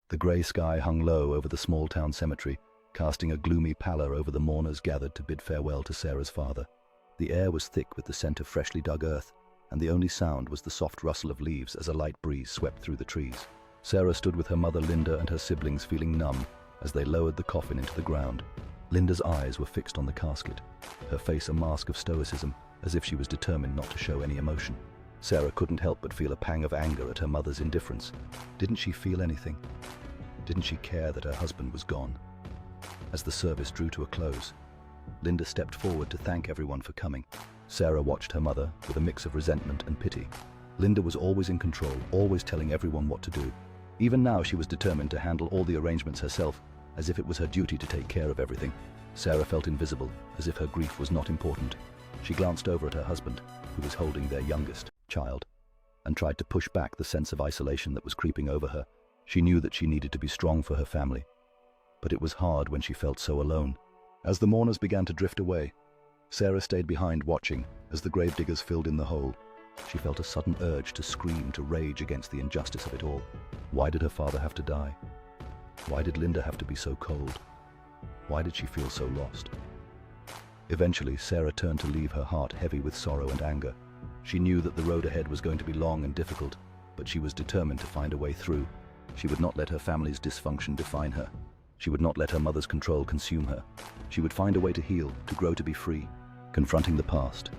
The grey sky hung low over the small-town cemetery, casting a gloomy pallor over the mourners gathered to bid farewell to Sarah's father. The air was thick with the scent of freshly dug earth, and the only sound was the soft rustle of leaves as a light breeze swept through the trees. Sarah stood with her mother Linda and her siblings, feeling numb as they lowered the coffin into the ground. Linda's eyes were fixed on the casket, her face a mask of stoicism, as if she was determined not to show any emotion. Sarah couldn't help but feel a pang of anger at her mother's indifference. Didn't she feel anything? Didn't she care that her husband was gone? As the service drew to a close, Linda stepped forward to thank everyone for coming. Sarah watched her mother with a mix of resentment and pity. Linda was always in control, always telling everyone what to do. Even now she was determined to handle all the arrangements herself, as if it was her duty to take care of everything. Sarah felt invisible, as if her grief was not important. She glanced over at her husband, who was holding their youngest child, and tried to push back the sense of isolation that was creeping over her. She knew that she needed to be strong for her family, but it was hard when she felt so alone. As the mourners began to drift away, Sarah stayed behind watching as the gravediggers filled in the hole. She felt a sudden urge to scream, to rage against the injustice of it all. Why did her father have to die? Why did Linda have to be so cold? Why did she feel so lost? Eventually, Sarah turned to leave, her heart heavy with sorrow and anger. She knew that the road ahead was going to be long and difficult, but she was determined to find a way through. She would not let her family's dysfunction define her. She would not let her mother's control consume her. She would find a way to heal, to grow, to be free. Confronting the past.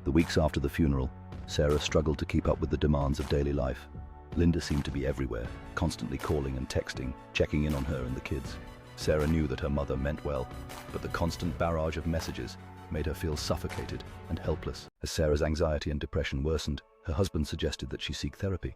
The weeks after the funeral, Sarah struggled to keep up with the demands of daily life. Linda seemed to be everywhere, constantly calling and texting, checking in on her and the kids. Sarah knew that her mother meant well, but the constant barrage of messages made her feel suffocated and helpless. As Sarah's anxiety and depression worsened, her husband suggested that she seek therapy.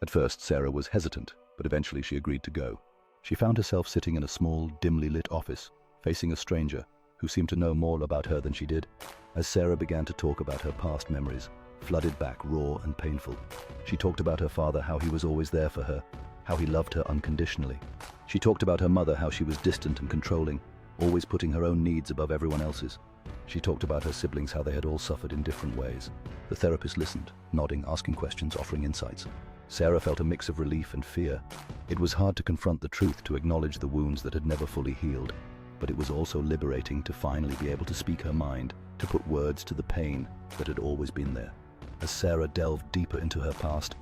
At first, Sarah was hesitant, but eventually she agreed to go. She found herself sitting in a small, dimly lit office, facing a stranger who seemed to know more about her than she did. As Sarah began to talk about her past memories, flooded back raw and painful. She talked about her father, how he was always there for her, how he loved her unconditionally. She talked about her mother, how she was distant and controlling, always putting her own needs above everyone else's. She talked about her siblings, how they had all suffered in different ways. The therapist listened, nodding, asking questions, offering insights. Sarah felt a mix of relief and fear. It was hard to confront the truth, to acknowledge the wounds that had never fully healed, but it was also liberating to finally be able to speak her mind, to put words to the pain that had always been there. As Sarah delved deeper into her past,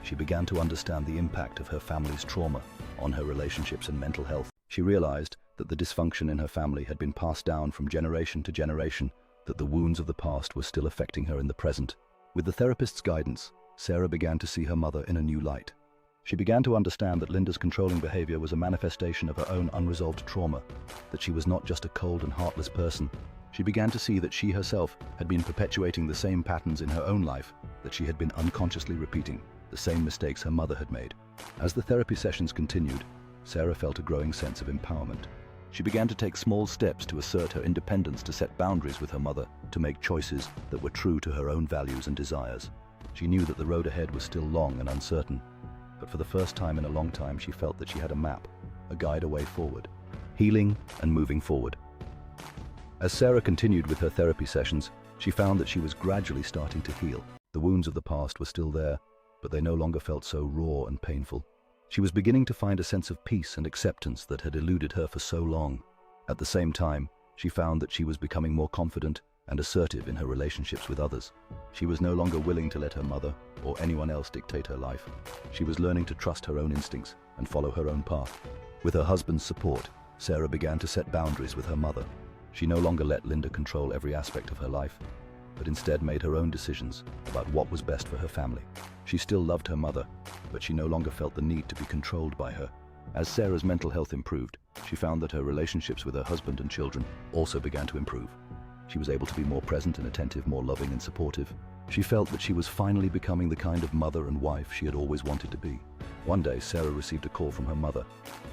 she began to understand the impact of her family's trauma on her relationships and mental health. She realized that the dysfunction in her family had been passed down from generation to generation, that the wounds of the past were still affecting her in the present. With the therapist's guidance, Sarah began to see her mother in a new light. She began to understand that Linda's controlling behavior was a manifestation of her own unresolved trauma, that she was not just a cold and heartless person. She began to see that she herself had been perpetuating the same patterns in her own life, that she had been unconsciously repeating the same mistakes her mother had made. As the therapy sessions continued, Sarah felt a growing sense of empowerment. She began to take small steps to assert her independence, to set boundaries with her mother, to make choices that were true to her own values and desires. She knew that the road ahead was still long and uncertain, but for the first time in a long time she felt that she had a map, a guide, a way forward, healing and moving forward. As Sarah continued with her therapy sessions, she found that she was gradually starting to heal. The wounds of the past were still there, but they no longer felt so raw and painful. She was beginning to find a sense of peace and acceptance that had eluded her for so long. At the same time, she found that she was becoming more confident and assertive in her relationships with others. She was no longer willing to let her mother or anyone else dictate her life. She was learning to trust her own instincts and follow her own path. With her husband's support, Sarah began to set boundaries with her mother. She no longer let Linda control every aspect of her life, but instead made her own decisions about what was best for her family. She still loved her mother, but she no longer felt the need to be controlled by her. As Sarah's mental health improved, she found that her relationships with her husband and children also began to improve. She was able to be more present and attentive, more loving and supportive. She felt that she was finally becoming the kind of mother and wife she had always wanted to be. One day, Sarah received a call from her mother.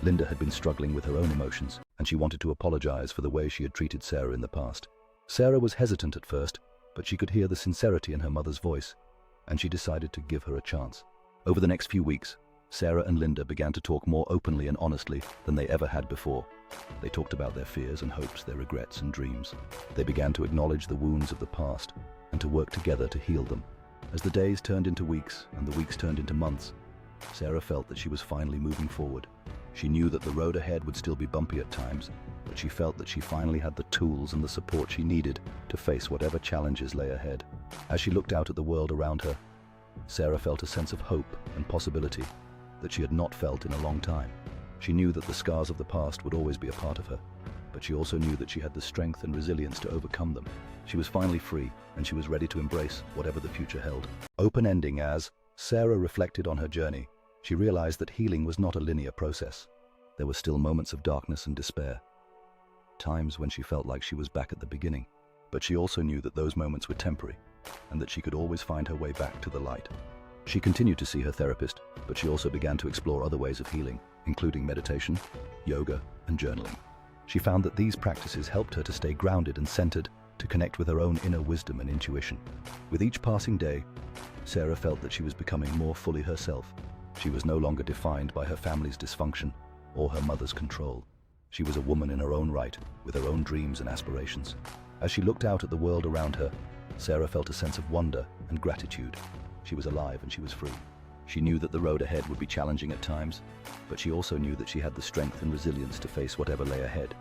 Linda had been struggling with her own emotions, and she wanted to apologize for the way she had treated Sarah in the past. Sarah was hesitant at first, but she could hear the sincerity in her mother's voice, and she decided to give her a chance. Over the next few weeks, Sarah and Linda began to talk more openly and honestly than they ever had before. They talked about their fears and hopes, their regrets and dreams. They began to acknowledge the wounds of the past and to work together to heal them. As the days turned into weeks and the weeks turned into months, Sarah felt that she was finally moving forward. She knew that the road ahead would still be bumpy at times, but she felt that she finally had the tools and the support she needed to face whatever challenges lay ahead. As she looked out at the world around her, Sarah felt a sense of hope and possibility that she had not felt in a long time. She knew that the scars of the past would always be a part of her, but she also knew that she had the strength and resilience to overcome them. She was finally free, and she was ready to embrace whatever the future held. Open-ending. As Sarah reflected on her journey, she realized that healing was not a linear process. There were still moments of darkness and despair, times when she felt like she was back at the beginning, but she also knew that those moments were temporary, and that she could always find her way back to the light. She continued to see her therapist, but she also began to explore other ways of healing, including meditation, yoga, and journaling. She found that these practices helped her to stay grounded and centered, to connect with her own inner wisdom and intuition. With each passing day, Sarah felt that she was becoming more fully herself. She was no longer defined by her family's dysfunction or her mother's control. She was a woman in her own right, with her own dreams and aspirations. As she looked out at the world around her, Sarah felt a sense of wonder and gratitude. She was alive and she was free. She knew that the road ahead would be challenging at times, but she also knew that she had the strength and resilience to face whatever lay ahead.